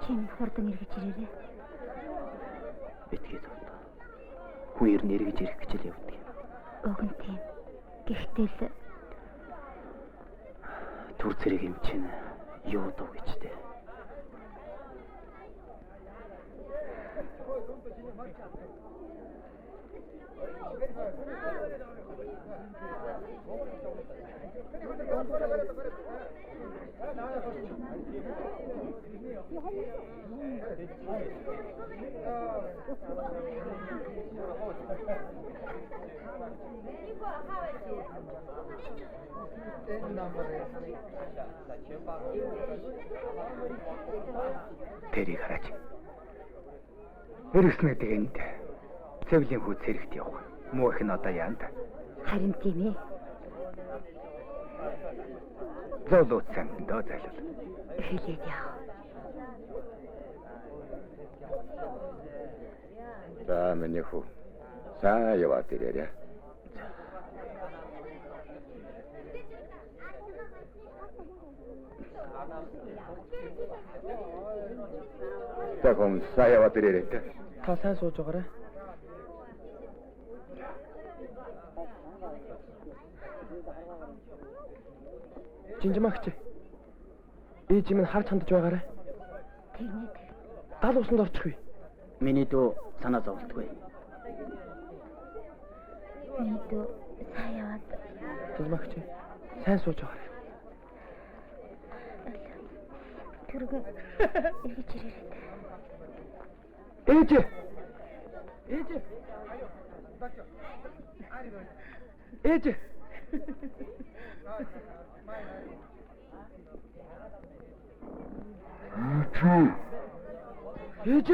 Чи хурдан иргэж ирээрээ. Битгээд байна. Хүн ер нь иргэж ирэх гэж л явдаг. Уг нь тийм. Гэхдээ л түр зэрэг юм чинь юу дуу гэжтэй. Тэрийг хараач. Эргэснэд энд цэвлийн хүү цэрэгт явах. Муу их нь одоо яанд. харин тийм ээ. Золотсан доо зайлал. Хэлээд яа. За миний хүү. За яваад ирээрэй. За хүн сайн яваад ирээрэй. Та сайн сууж байгаарай. Жинжмагч. Ээж минь харж хандж байгаарай. Тэгнэд. Гал усанд орчихгүй. Минийдөө санаа зовлтгүй. Минийдөө сайн яваад Чинжмагч сайн сууж байгаарай. түргэн эргэж ирээрэй. Ээж! Ээж! Ээж! Ээж! Ээж!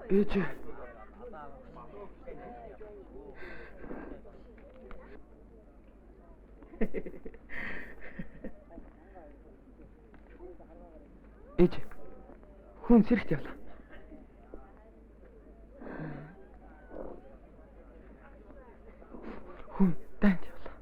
Ээж! Ээж, хүн сэрэгт явлаа. Хүн дайнд явлаа.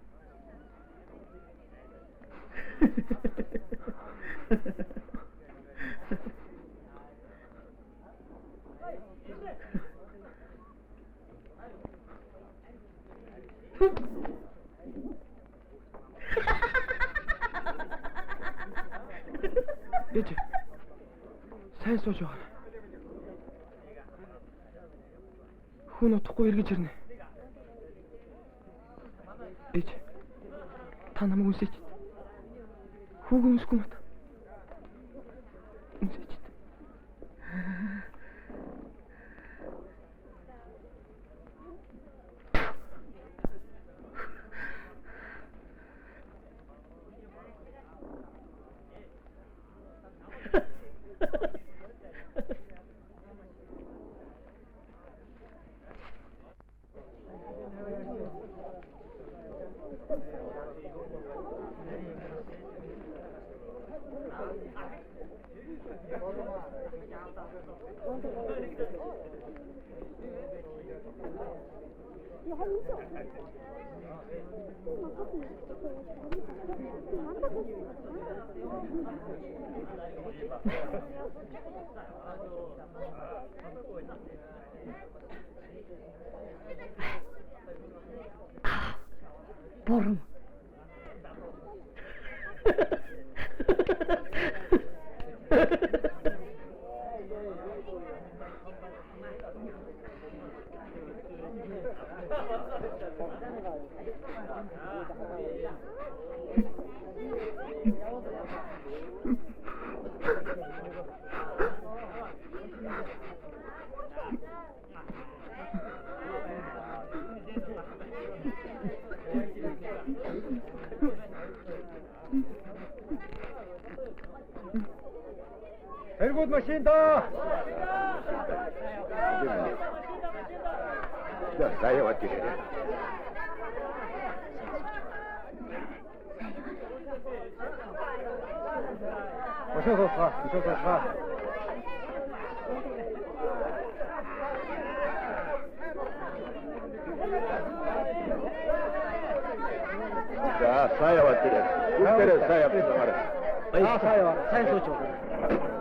Ээж, сайн сууж байгаарай. Хүн утахгүй эргэж ирнэ. Ээж, та намайг үнсэж. Хүүг үнсгүй мат. Үнсэж. Бурам. Эргүүд машин доо. За сайн яваад ирээ. Машин хоцгаа. За сайн яваад ирээ. Бүгдээрээ сайн яваарай. Сайн сууж байгаа.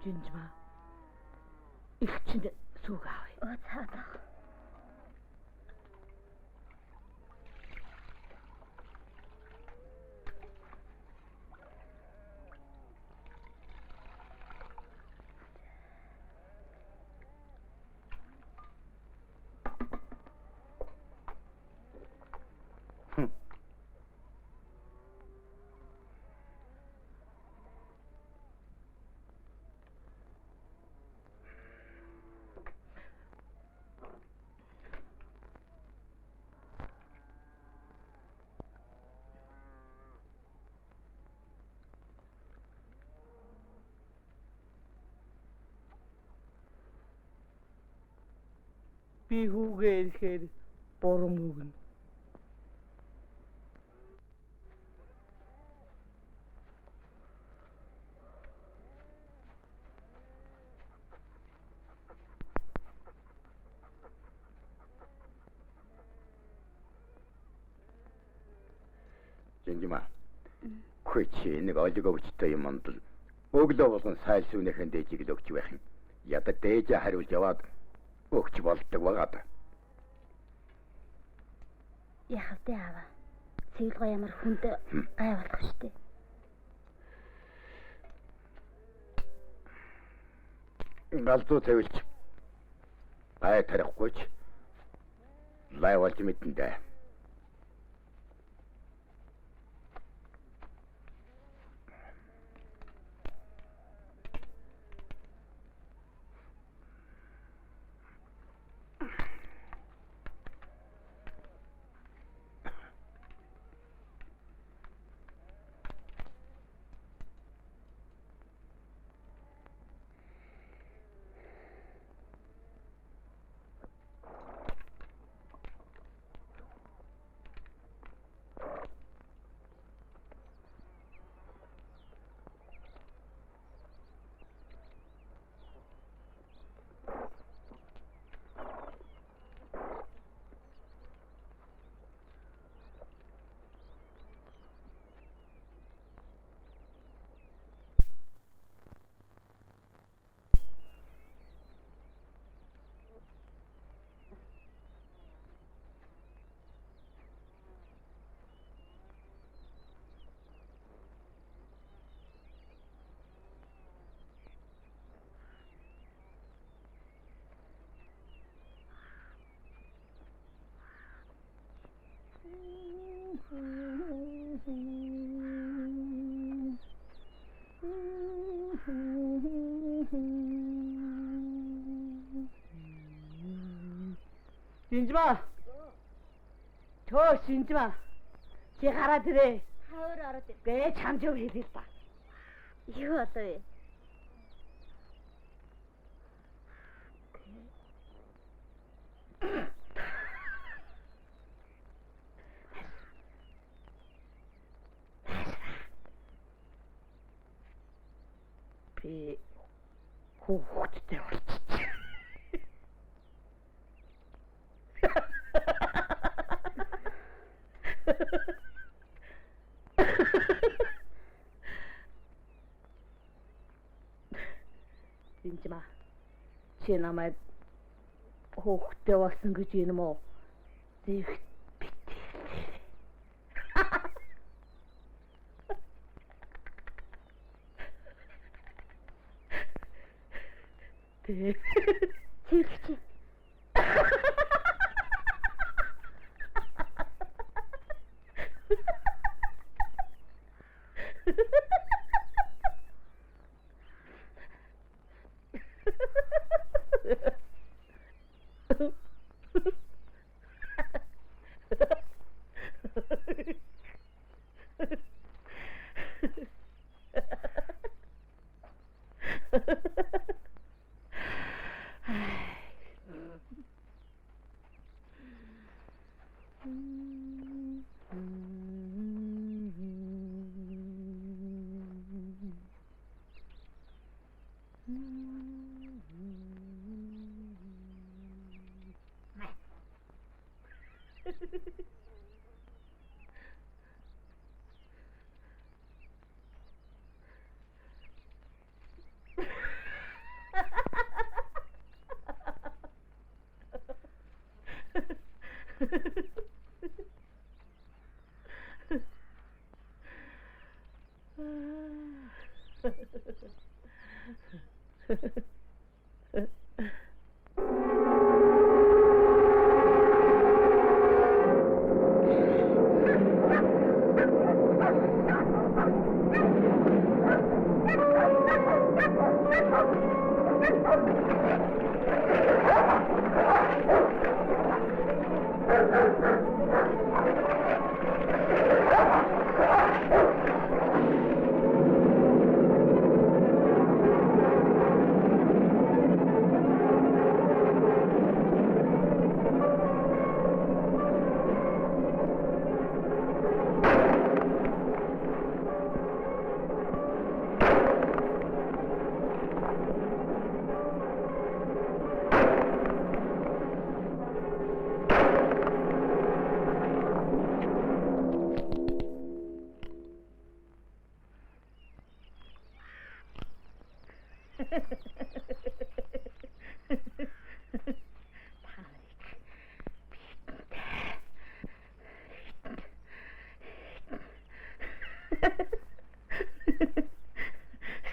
Жинжмаа. Илчэнд сүг аавь. Цаадах. Би хүүгээ ирэхээр бурам өгнө. Жинжмаа. Хөөч нэг олигоочтой юм ондол. Өглөө болгон сайл сүнэхэн дээжийг л өгч байх юм. Ядаа дээжээ хариулж яваад өгч болдог байгаад. Яах вэ аава? Цэглгоо ямар хүнд гай болох штэ. Галзуу цэвэлч. Ай тарихгүйч. Лайвалж мэдэндээ. Жинжмаа. Жинжмаа. Чи гараад ирээ. Хавар ороод ир. Гээ чамж юу хийх ба. Юу одоо вэ? Би хүүхдтэй болчих. Жинжмаа. Чи намайг хүүхдтэй болсон гэж юм уу? Зэвх битээ. Зэвх чи.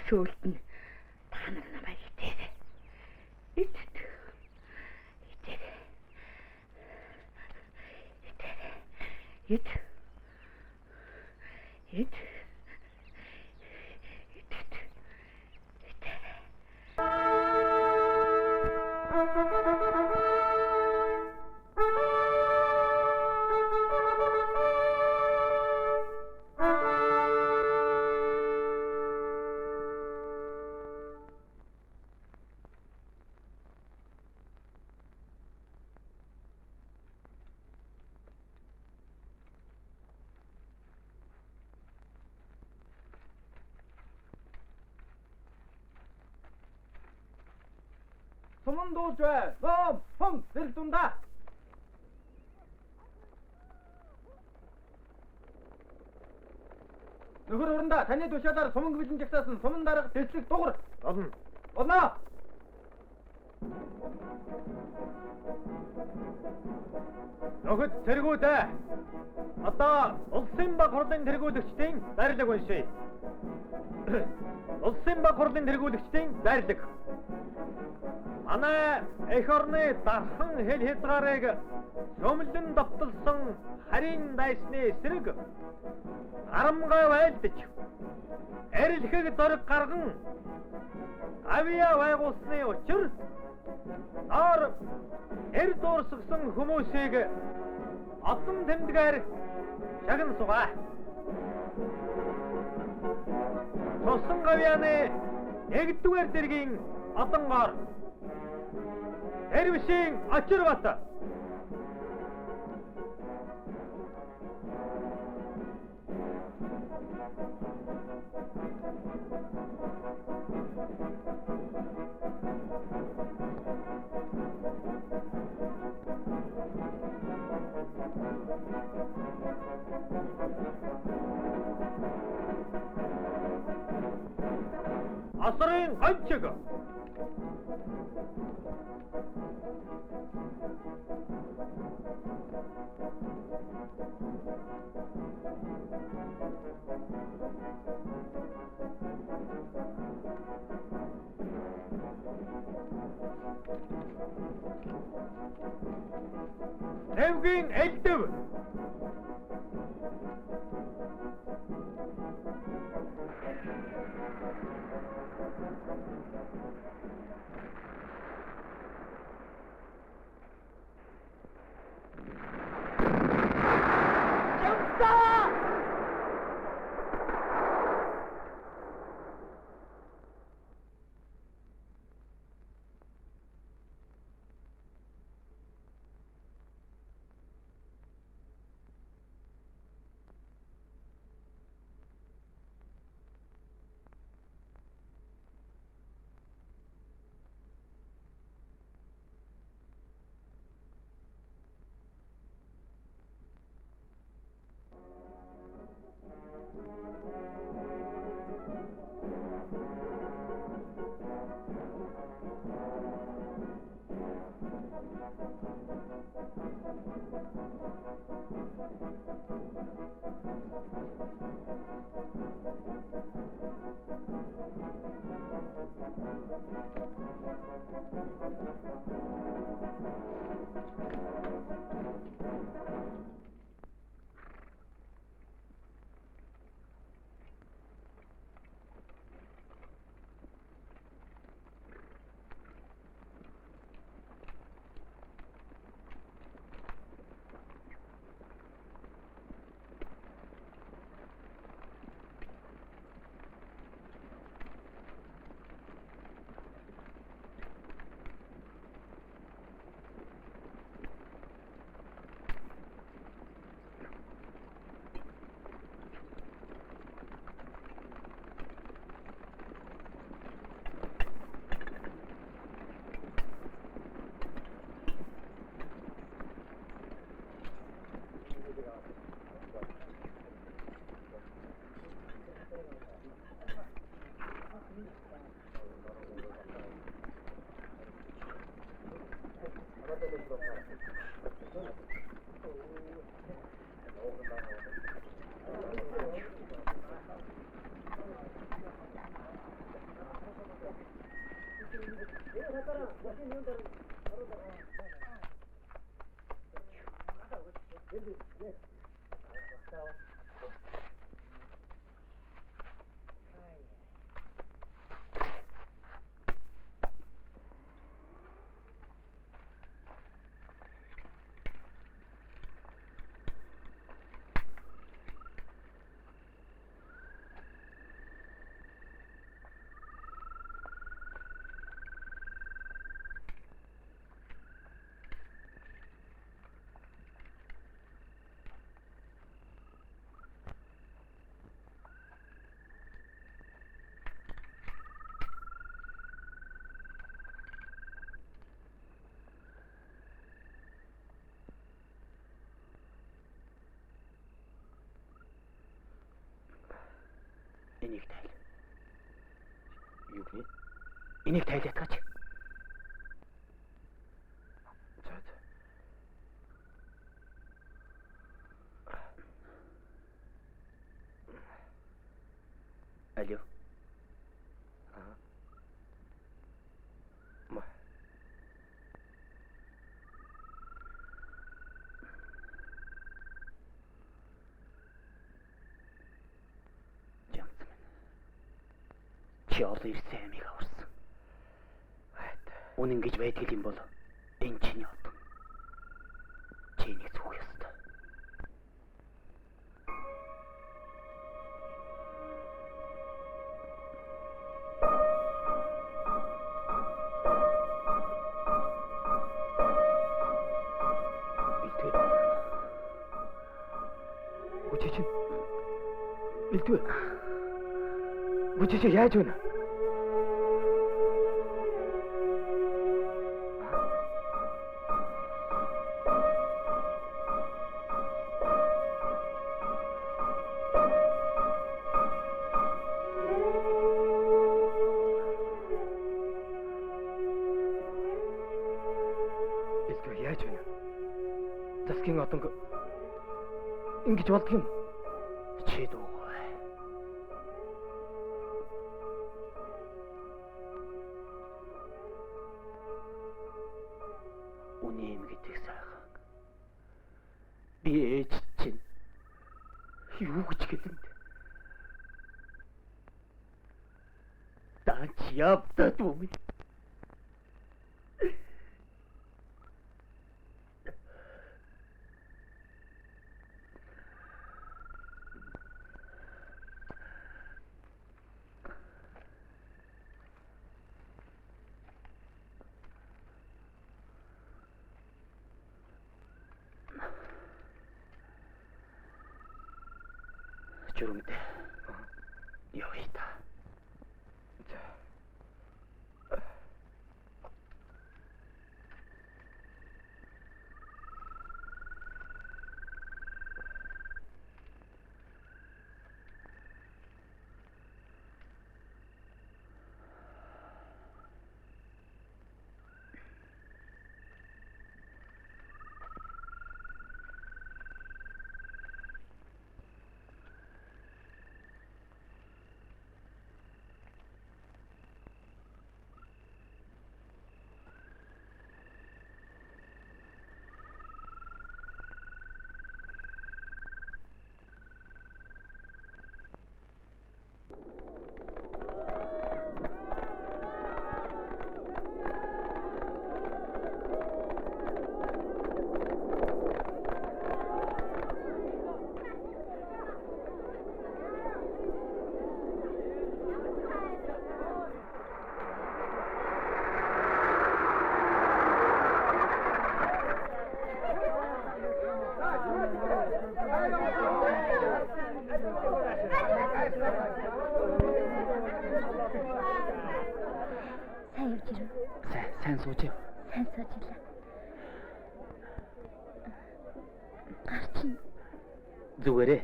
Сүүлд нь та нар намайг итээг. Итээг. 소문 дуулж бай. Ном, хом, зэрэг дундаа. Нөхөр уранда таны тушаалаар суман бэлэн жагсаасан суман дарга дэслэг дугар. Олно. Олно. Нөхөд цэргүүдээ. Одоо улсын баг хурлын тэргүүлэгчдийн зарлиг уншия. Улсын баг хурлын тэргүүлэгчдийн зарлиг. Манай эх орны дархан хэл хязгаарыг сөмлөн довтолсон харийн дайсны эсрэг харамгай байлдаж арилхэг зориг гарган авьяа байгуулсны учир ор эр дуурсгсан хүмүүсийг олон тэмдгээр шагнан сугаа. Тосон гавьяаны 1-р дэргийн одонгоор Эрвшин Очирбат. Асрын ганчиг. Эвгин элдэв. Энийг тайл. Юу гэнэ? Энийг тайлаад гаач. За за. Алло. Ма. Жамцман. Чи олон ирсэн амийг аварсан. Үнэн гэж байдаг юм бол энэ чиний одон. Чи энийг зүгх ёстой. Бэлдвэ. Бүжиж яаж вэ? Бэлдвэ яаж вэ? Засгийн одонг ингэж болдго юм. Чи дуу. Үнэм гэдэг сайхан. Би ээж чинь юу гэж хэлэнд. Даач явдаа дүү. Журмд явъя та. Сайн явж ирв. Сайн сууж яв. Сайн сууж илаа. Гарчин. Зүгээрээ.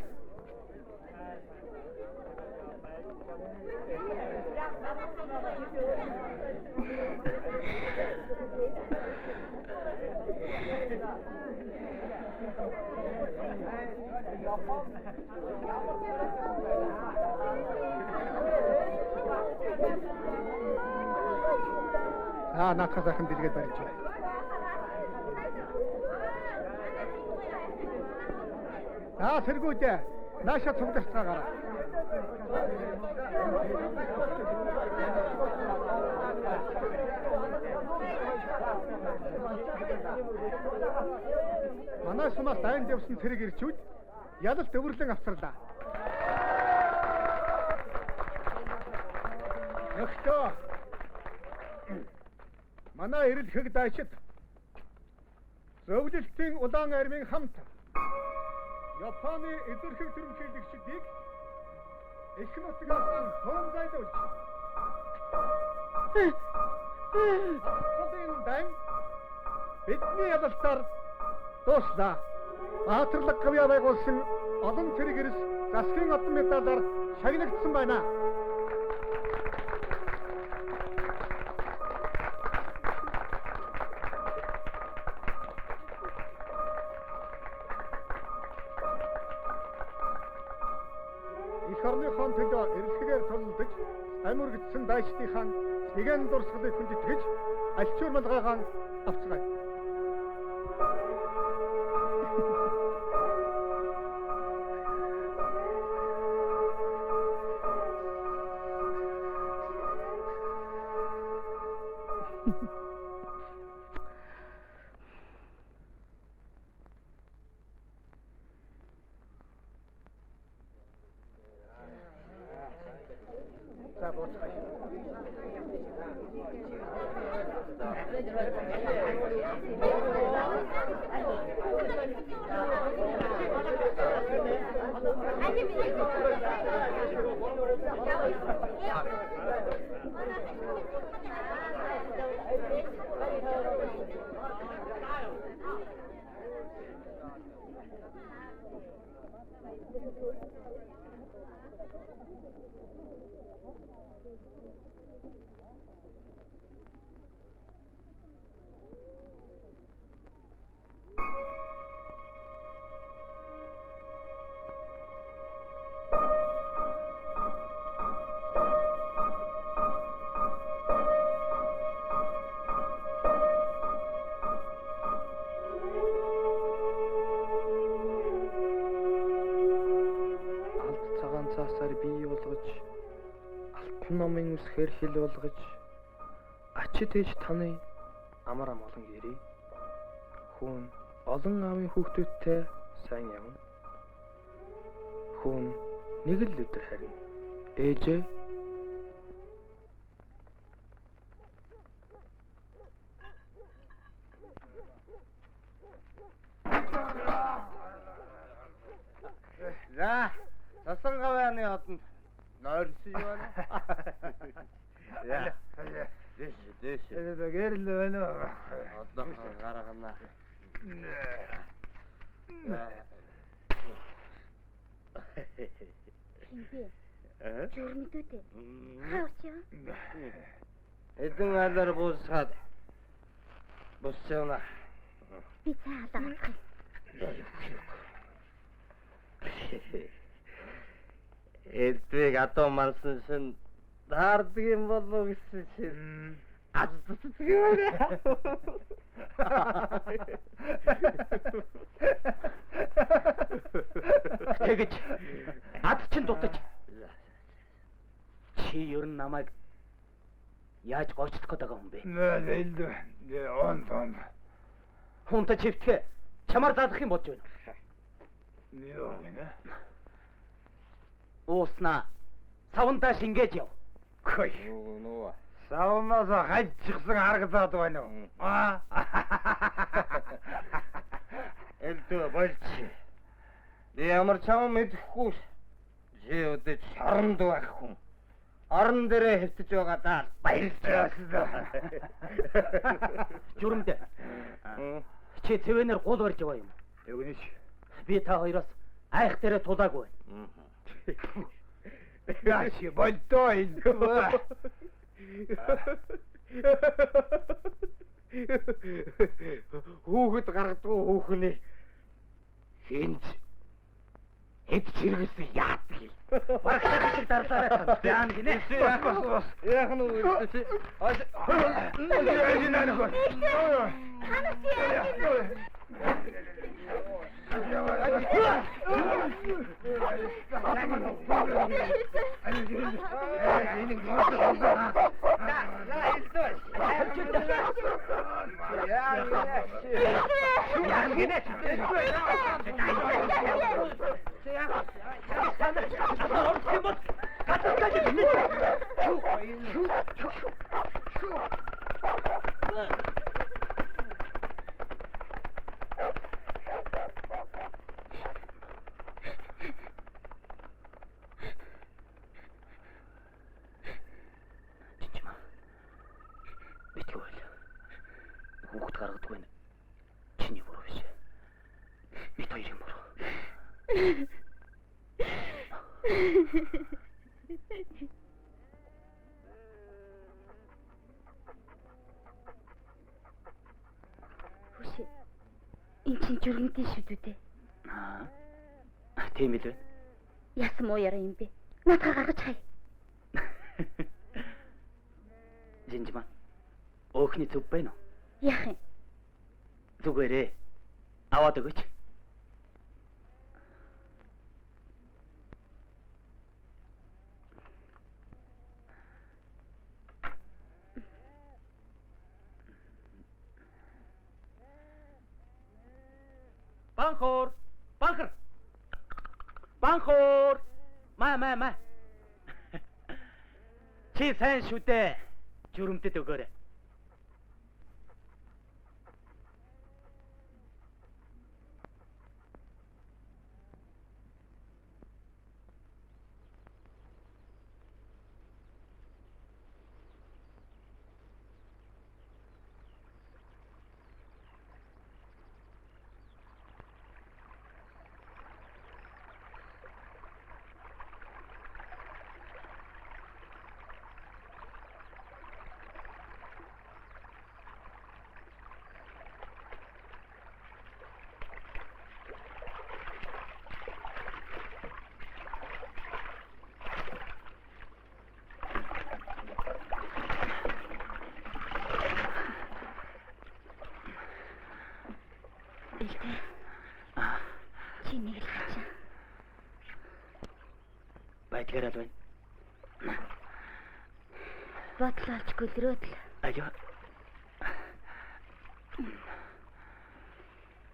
Наадхаас ахын дэлгээд барьж байна. Сэргүүдээ нааша цугласгаагаараа. Манай сумаас дайнд явсан цэрэг ирчүүд ялалт өвөрлөн авсарлаа. Нөхтөө манай ирэлхэг дайчид зөвлөлтийн улаан армийн хамт Японы эзэрхэг төрөмшөлөгчдийг их нутгаас хоомгайлуулж дан бидний ялалтаар дууслаа. Баатарлаг гавьяа байгуулсан олон цэрэг ирс засгийн одон медалаар шагнагдсан байна. Орныхон төлөө эрэлхэгээр тулдаж амиргдсан дайчдынхаа нэгэн дурсгалыг хүндэтгэж альчуур малгайгаан авцгаая. бий болгож алтан номын үсгээр хил болгож ачид ээж таны амар амгалан гэрээ хүн олон аавын хүүхдүүдтэй сайн явна. Хүн нэг л өдөр харин ээжээ За, тасан гавьяаны одонд нойрсон юу байна? Яа. Дэш. Гэрэл байна уу? Одоо гаргана. Хинтээ. Зүрмэдүүтэй. Хаач яа? Эдэн алар буусгаад босчона. Би цаалаа. Эдвэг атом марсан шин даардаг юм болов гэсэн чинь азтдаг юм байна. Тэгэж ад чин дутаж чи ер нь намайг яаж гоочлох гээд байгаа юм бэ? Нэлээд он Хунта чивтгэ чамаар даадах юм болж байна. юу гэнэ? Ууснаа савндаа шингээж яв. Хой. Нөө. Саунаас хажчихсан харагдаад байна уу? Элдв болчих. Би ямар чам мэдэхгүй. Чи өдөө шоронд байх хүн. Орон дээрээ хэвтэж байгаадаа баярлалаа. Журмдэ. Чи цэвэнэр гул барьж байгаа юм. Өвнөш. Би та хоёроос айх дээрээ тулаагүй. Яши болтой инква. Хүүхэд гаргадгүй хүүхний хинж хэд чиргэсэн яадаг юм. Барагшаа дарлаарай. Яан гинэ. Яах нь вэ? Хүүхэд гаргадгүй нэ. Чиний буруу биш. Бид хоёрын буруу. Хүши. Энд чинь журмдын шүдүүдээ. Тийм л байна. Яасан муу яраа юм бэ? Надад гаргаж хай. Жинжмаа. Өөхний зүг байна уу? Яах юм? Зүгээрээ. Аваад өгөөч. Банхор! Банхор! Банхор! Маа. Чи сайн шүү дээ. Журмдэд өгөөрэй. Чи нэг л хачаа. Байдгаар л байна. Бодлооч гөлрөөдл. Аяа.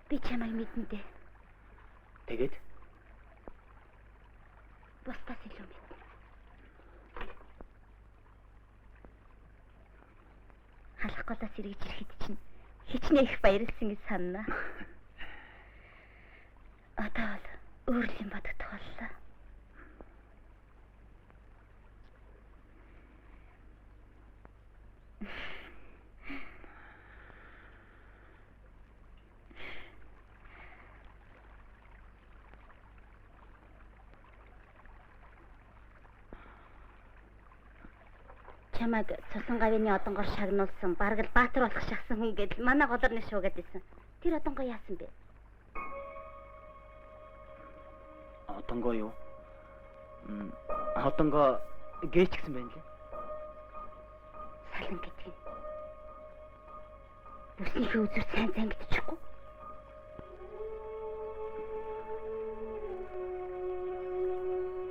Би чамайг мэднэ дээ. Тэгээд Бусдаас илүү мэднэ. Халах голоос эргэж ирэхэд чинь хичнээн их баярлсан гэж санана. Одоо бол өөрлөм бодогдох боллоо. Чамайг цусан гавьяаны одонгоор шагнуулсан, бараг л баатар болох шахсан хүн гэдэл манай голорны шуугаад исэн. Тэр одонгоо яасан бэ? Одонгоо юу? Одонгоо гээчгсэн байна лээ. Салан гэдэг юм. Бүснийхээ үзүүр сайн гэдчихгүй.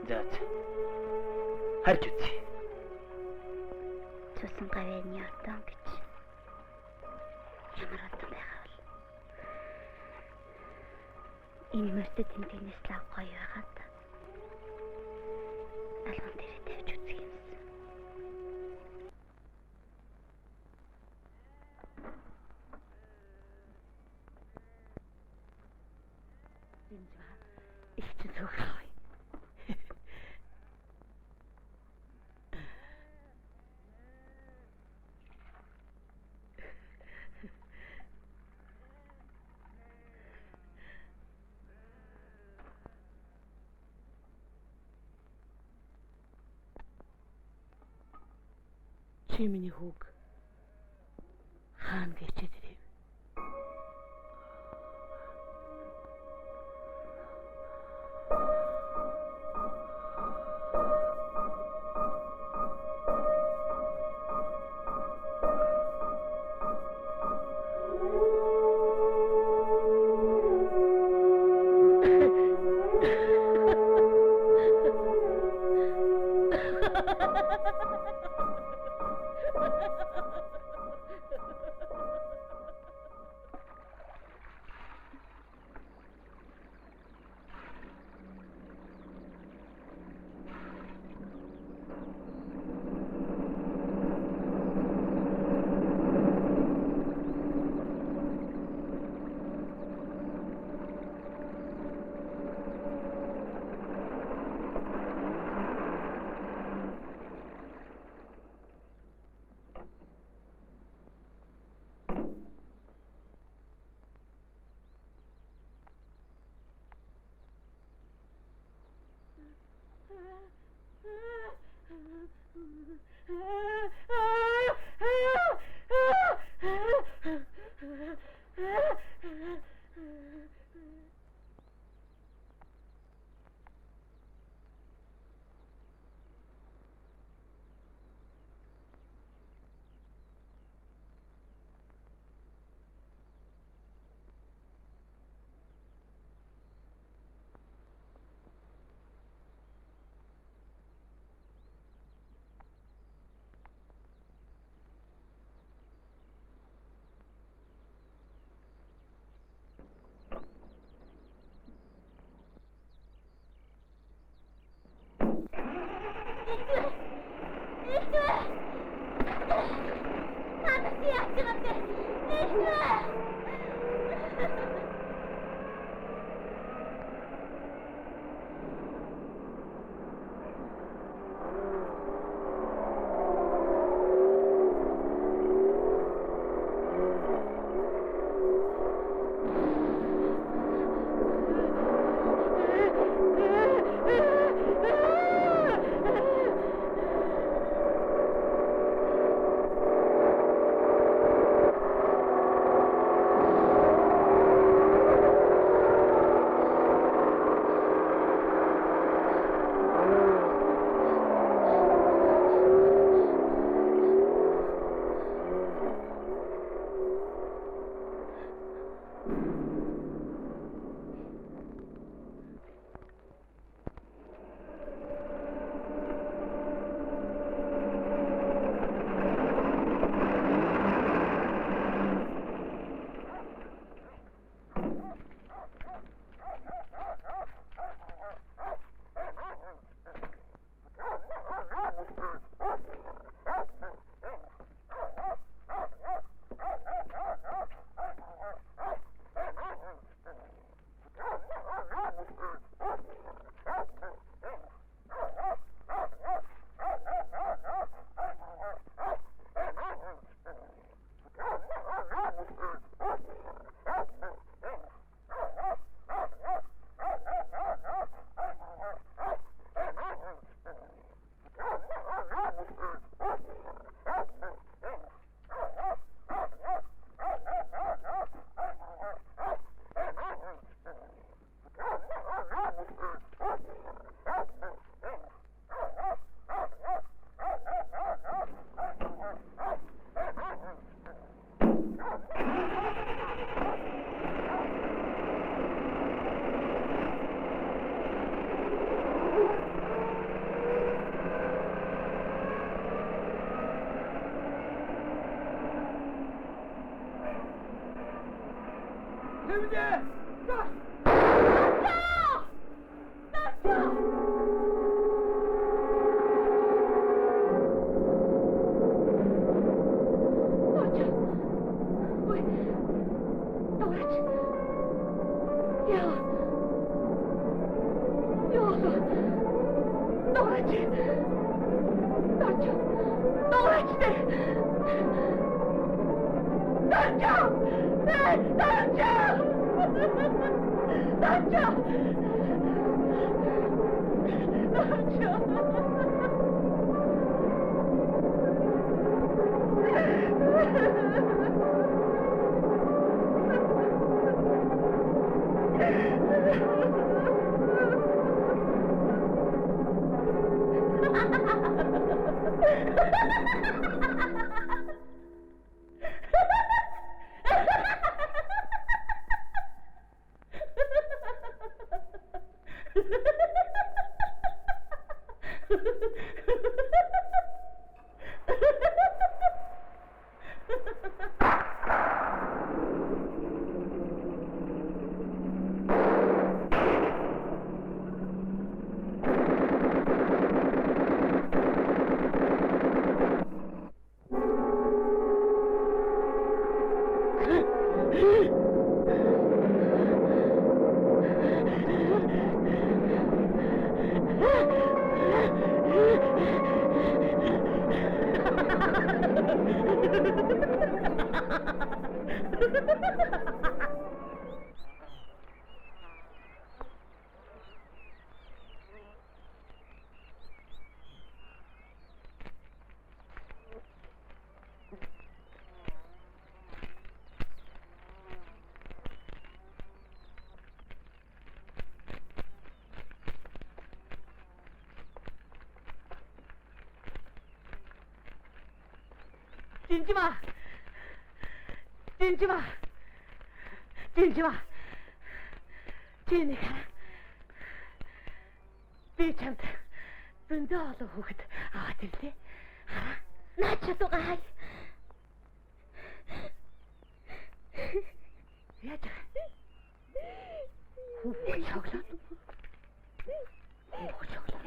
Заач. Харж үзье. Цусан гавьяаны одон гэж. Ямар одон байгаа вэ? Энэ мөртөд тэмдэгнээс лав гоё байгаад алган дээр тавьж үзье юмсан. Энд ба. Их ч зүг хавь. Чи миний хүүг хаана гэчээд ирэв? 진지마! 진지마! 진지마! 진이가 би чамд зөндөө олон хүүхэд аваад ирлээ. Наач чадвага хай. Яаж хүүхэд шоглоод. Хүүхэд шоглоод.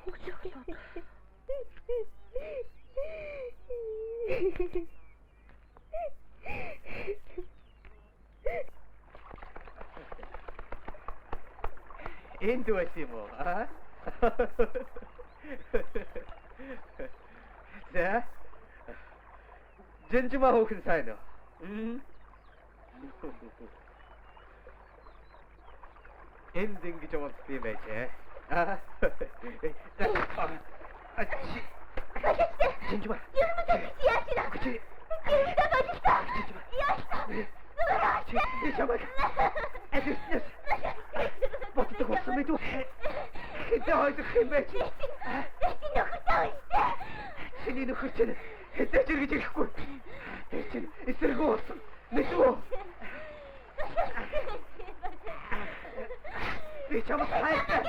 Хүүхэд шоглоод. Энд байсан юм уу? За. Жинжима хүүхэн сайн уу? Энд ингэж явуулсан юм байж. Жинжима. Яачна. Гэртээ болчихсон. Яачна. Жинжима. Эдэрс. Боддог болсон мэт үү? Хэдэн хойдох юм бэ? Чиний нөхөр чинь хэдэж иргэж ирэхгүй. Чинь эсэргүү болсон. Мэдвүү? Би чамд хайртай.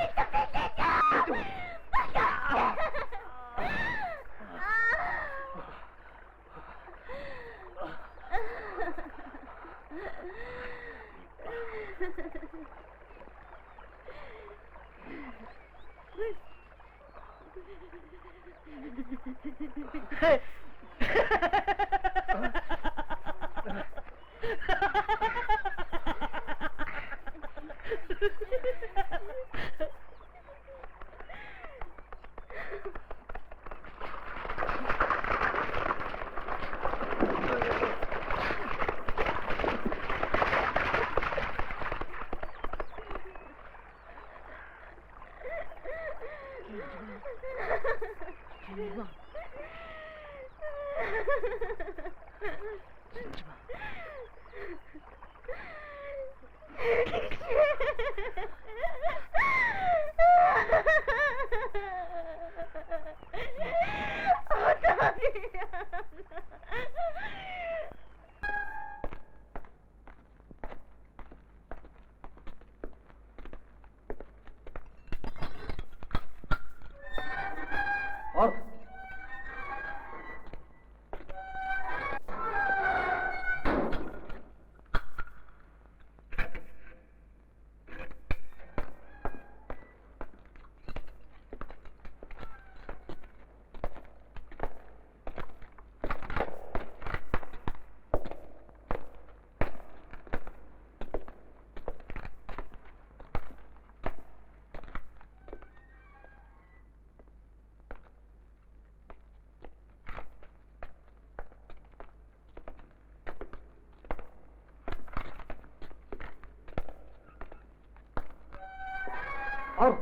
Ор.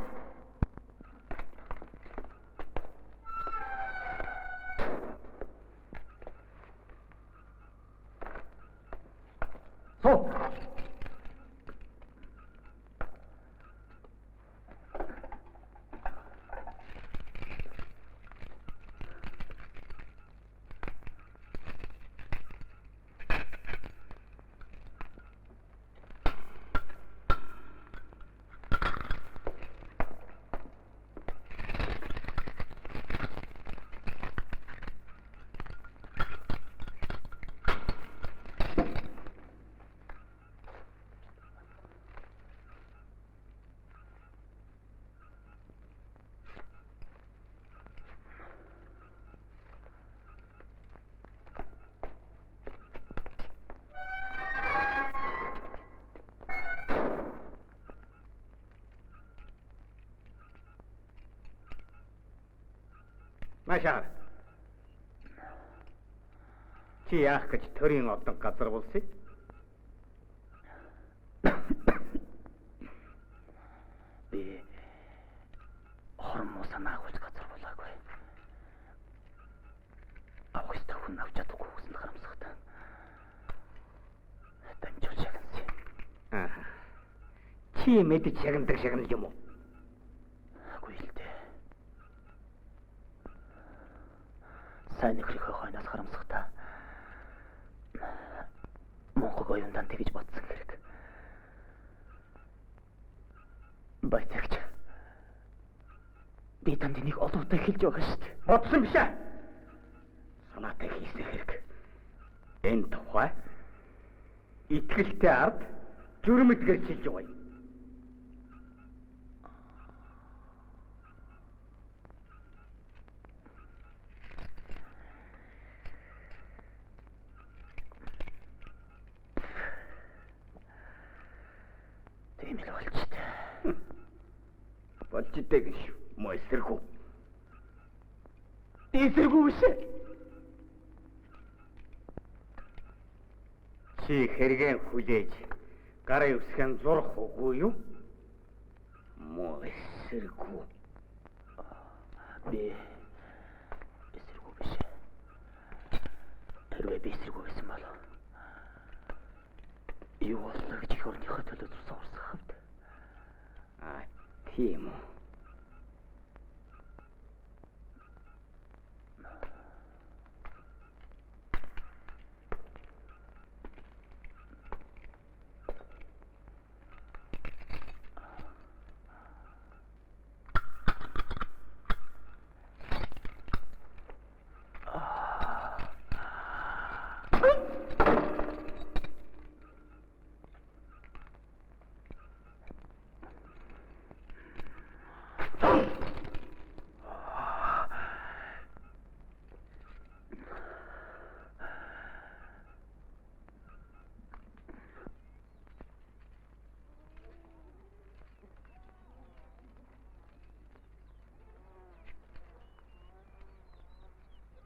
Суу. Машаар. Чи яах гэж төрийн одон газар булсыг? Би хормоо санаагүй газар болоогүй. Август хүн авч чадахгүй гэсэн харамсахтай. Дамжуулж шагнасан. Аа. Чи мэдж шагнадаг шагнал юм уу? Үгүй л дээ. Сайн нөхрийнхөө хойноос харамсахтай. Монгол гоёндан тэгж бодсон хэрэг. Байтагч. Би танд энийг олонтой хэлж байгаа шүү дээ. Бодсон биш ээ. Санаатай хийсэн хэрэг. Энэ тухай итгэлтэй ард журмэд гэрчилж байгаа юм. Тийм л болчтой. Болчтой гэж муу эсэргүү. Эсэргүү биш. Чи хэрэгэн хүлээж гарын үсгэн зурх үгүй юу? Муу эсэргүү. Би эсэргүү биш. Тэрвээ би эсэргүү байсан болов. Юу боллоо гэж их орныхоо төлөө зурсан урсгах хавд. Аа, тийм үү.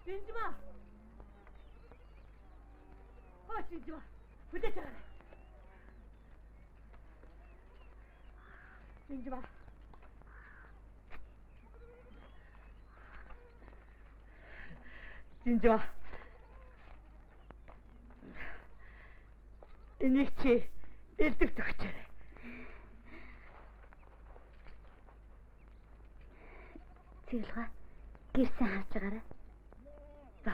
Шинжмаа. Шинжмаа. Хүлээж байгаа. Шинжмаа. Шинжмаа. Энийг чи элдэг төгчээрэй. Цэглэга гэрсэн харж байгаарай. За.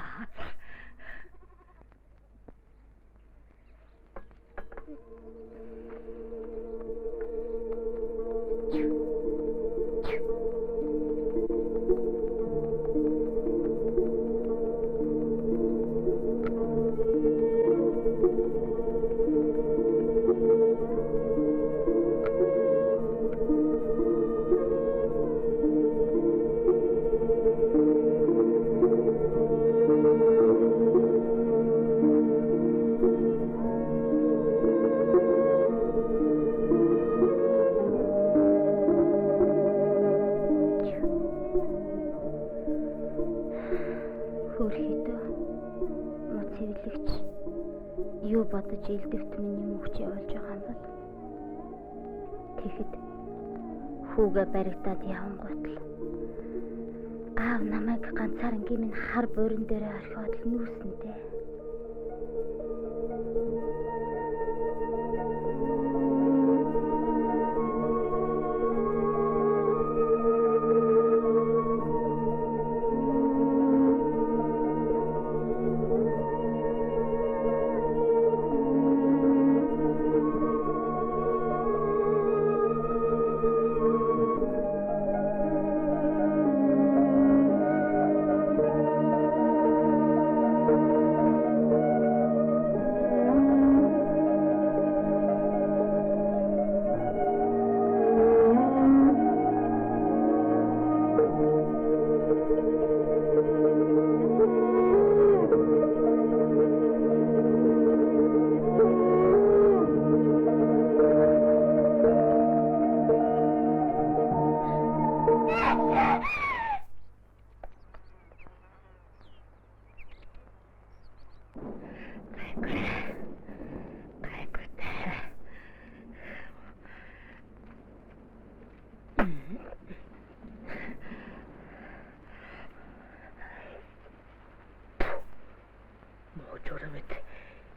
Юу бодож элдэгт миний мөхч явуулж байгаа юм бол тэгэхэд Хүүгээ баригдаад явангуут л аав намайг ганцаар ингийн хар буурин дээр орхиод л нүүснэтэй.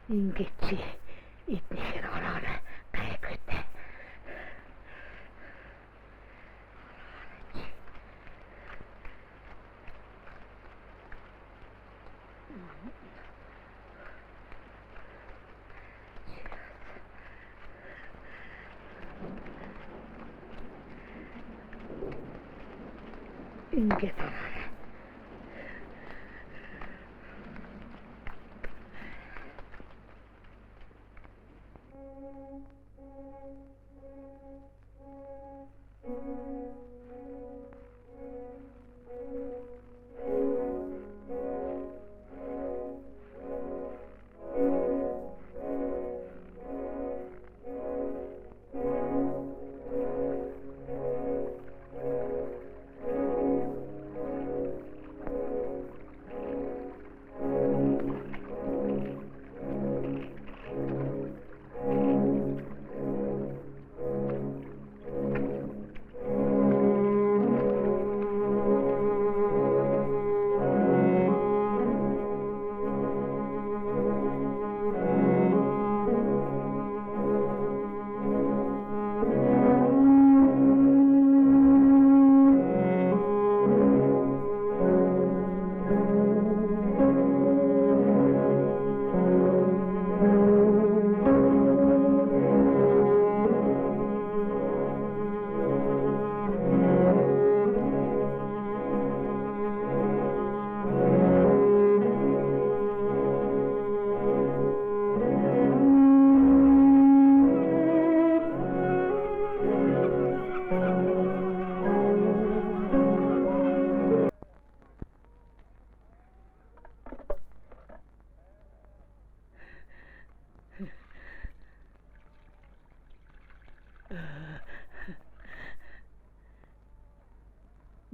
Ингээд эднийхээр ороо гайхалтай. Ингээд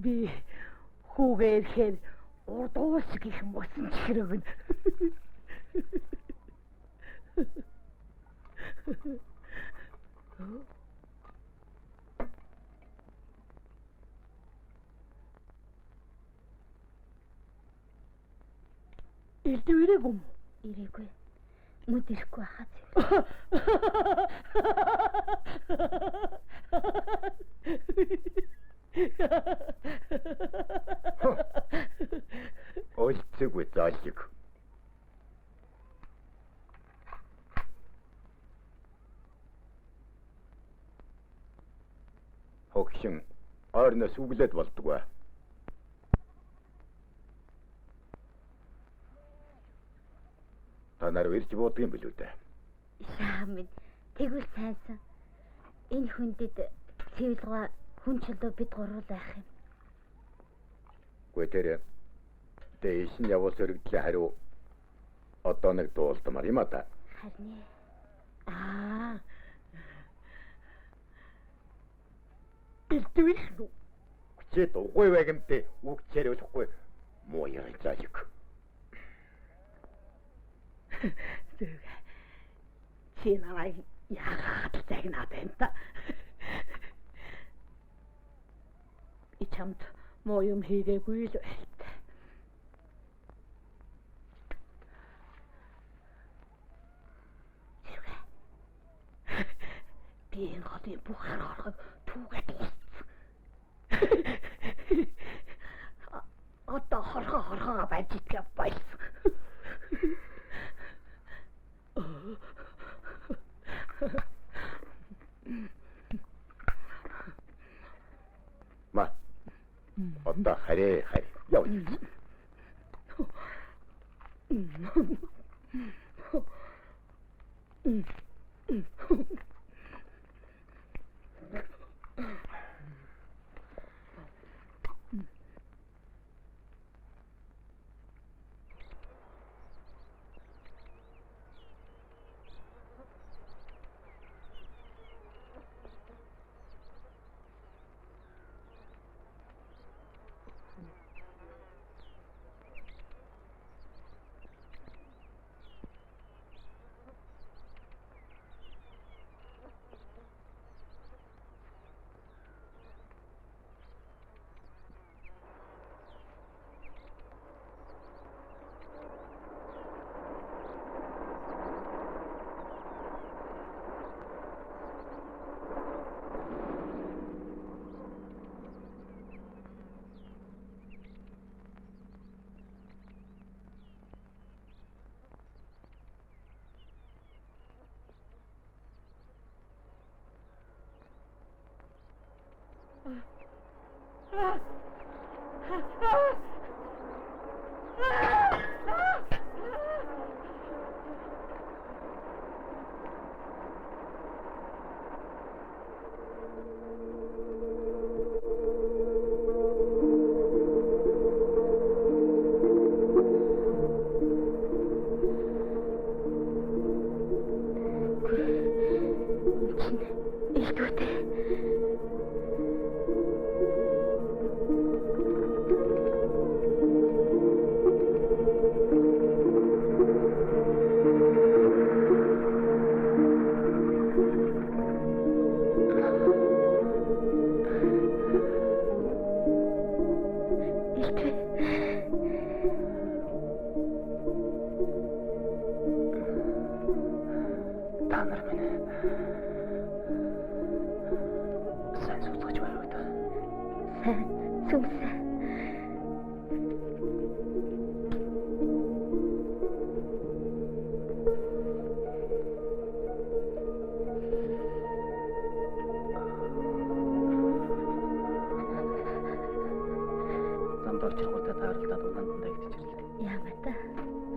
би хүүгээ ирэхээр урд уус гих мосон чирэгнэ. Ирээгүй. Ирээгүй. Мөд ирэхгүй хаа. Ольцгүй заалжиг. Хогшин орноос үглээд болдгоо. Та нар ирж бодгийн билүү дээ. Шаамд тэгвэл сайнсан. Энэ хүндэд цэвэлгоо хүн чөлөө бид гурвал байх юм. Гүтэр дэйш нь явуулс өргөдлөө хариу одоо нэг дуулдмаар юм да. Харин Ирдвэлгүй. Чи дугуй байгамтай үг чирэвлэхгүй муу яа заалиг. Зүг. Чи намайг яагаад загнаад байна та? чамд муу юм хийгээгүй л байлтай. Би энэ хотын бүх харахыг түүгээд дууссан. Одоо хорхоо байж идэх байсан. Ма. Одоо харээ явж.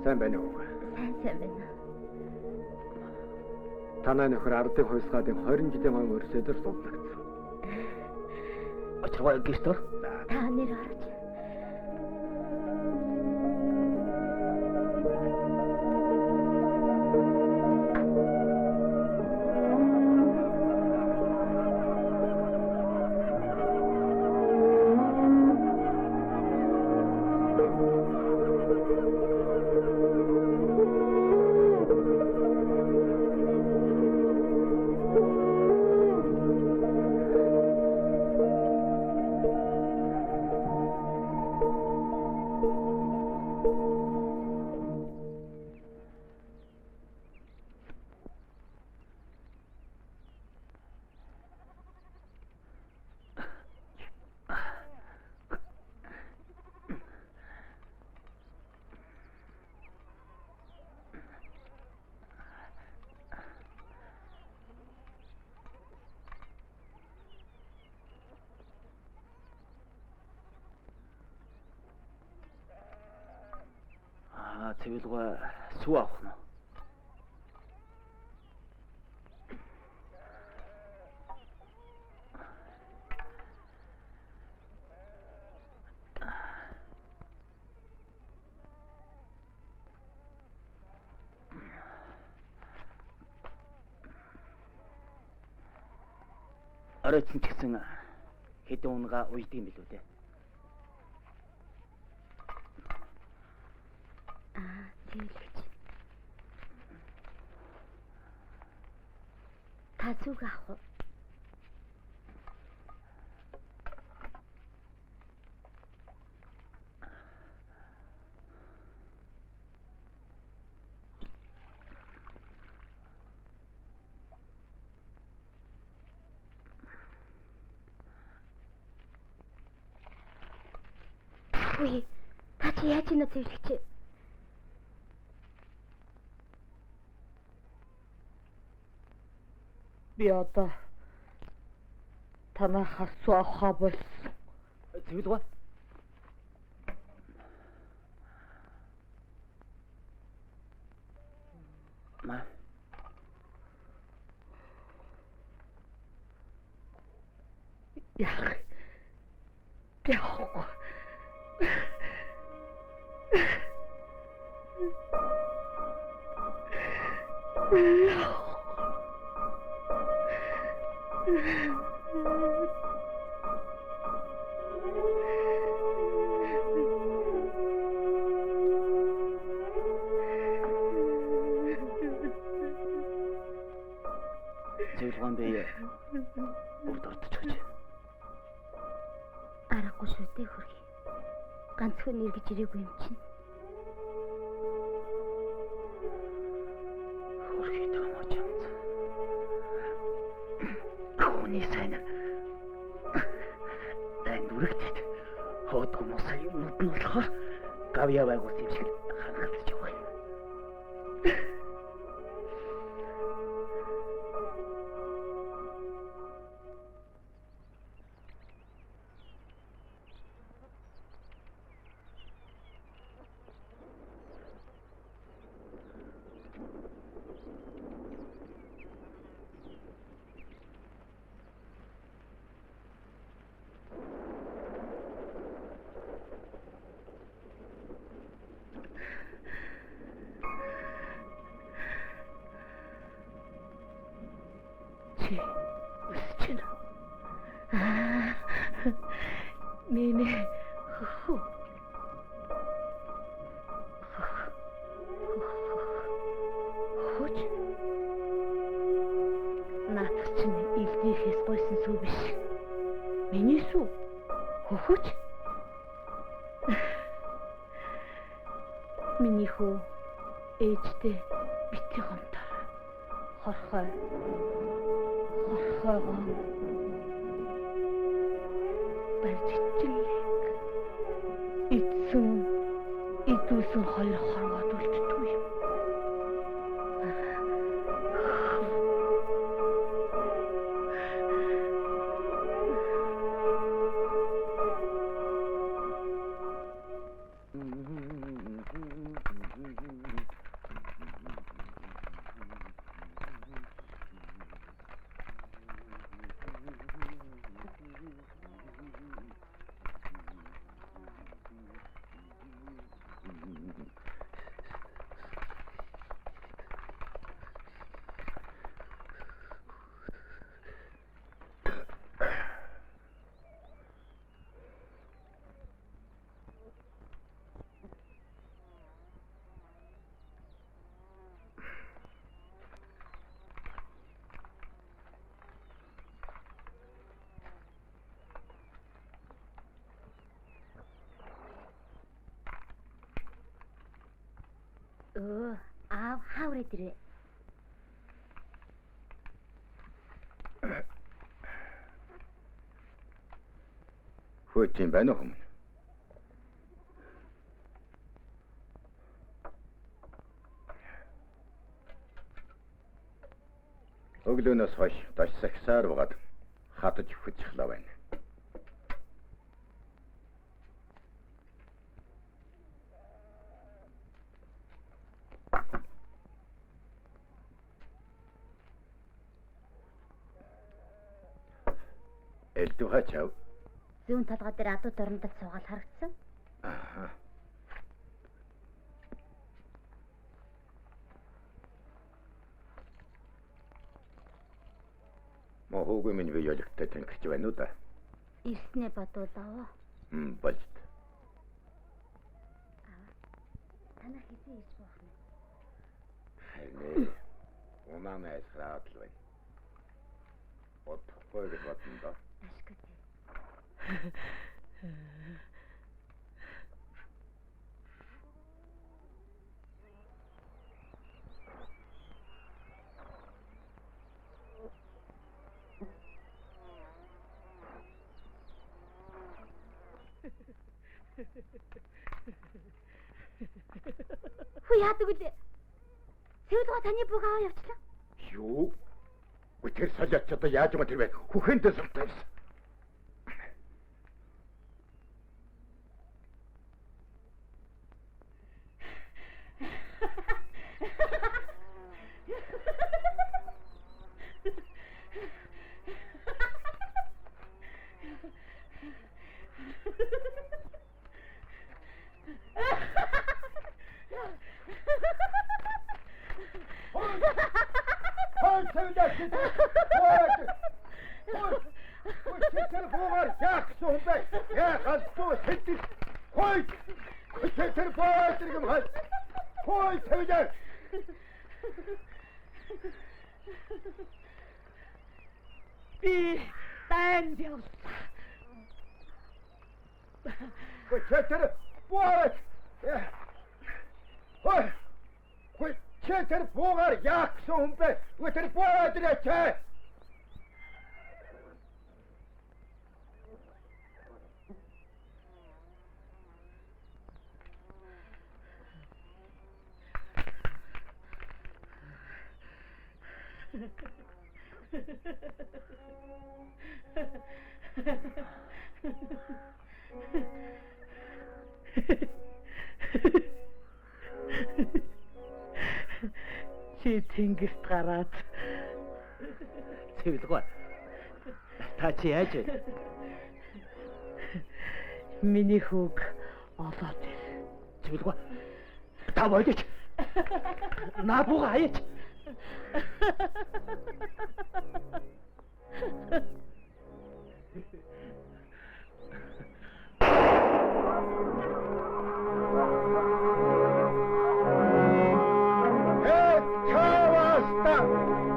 Сайн байна уу? Сайн байна. Танай нөхөр ардын хувьсгаадын 20 жилийн он өрсөдөр суулгагдсан. Очроо гэртөө. Та нэр орж. Цэвэлгүй сүү авах нь. Оройцсон ч гэсэн хэдэн унгаа уйддаг юм билүү дээ. Тэгэлж. Та зүг авах уу? Үгүй. Та чи яаж ийна цэвэрлэгч? Би одоо танахаас суухаа болсон. Цэвэлгүй. Ма. Яах. Яах. Цэвэлгүй би урд ордож гэж. Аргагүй шүү дээ хөргий. Ганцхан эргэж ирээгүй юм чинь. Хөрхий томооч юмц. Хөөний сайн. Дай нүрэгтэд хоод хүмүүсээ юмнууд нь болохоор гавья байгуул юм шиг хангалтж яваа. Чи үсчин. Миний хөө. Хөөч. Наадах чинь илдээхээс гойсон сүү биш. Миний сүү. Хөөч. Миний хөө ээжтэй битгий гомдоо. Хорхой. Хорхойгоо. Баржичлэг. Идүүлсэн хоёр хорвоод үлддэггүй юм. Аав хавраа дэрэ. Хөөч юм байна уу хүмүүс? Өглөөнөөс хойш даш сахисаар угаад хатаж хүчглаа байна. Элдвха чав. Зүүн талгаа дээр адуу дорндол суугаад харагдсан. Аа. Mohooгүй минь виолэгтэй тэнгэрч байна уу да? Ирснээ бодуулаа. Болж. Танаа хэзээ ирж байх вэ? Харин унаа эсраад л байна. Бодохгүй гэж бодсон доо. Ашгүй. Хүү яадаг үлээ? Цэвэлгоо таны бүг аваа явчлаа. Юу? Тэр салиач одоо яаж юм тэр вэ? Хүхэндээ сумтайс. Би танд явсан. Көчтөр буугаар. Хой. Көчтөр буугаар яахсан юм бэ? Өтөр буугаад ирээч. Чи тэнгэрт гараад цэвэлгүй. Та чи яаж вэ? Миний хүүг олоод ир. Цэвэлгүй. Та боёч. Наабуга хаяач.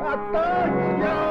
Атач яа.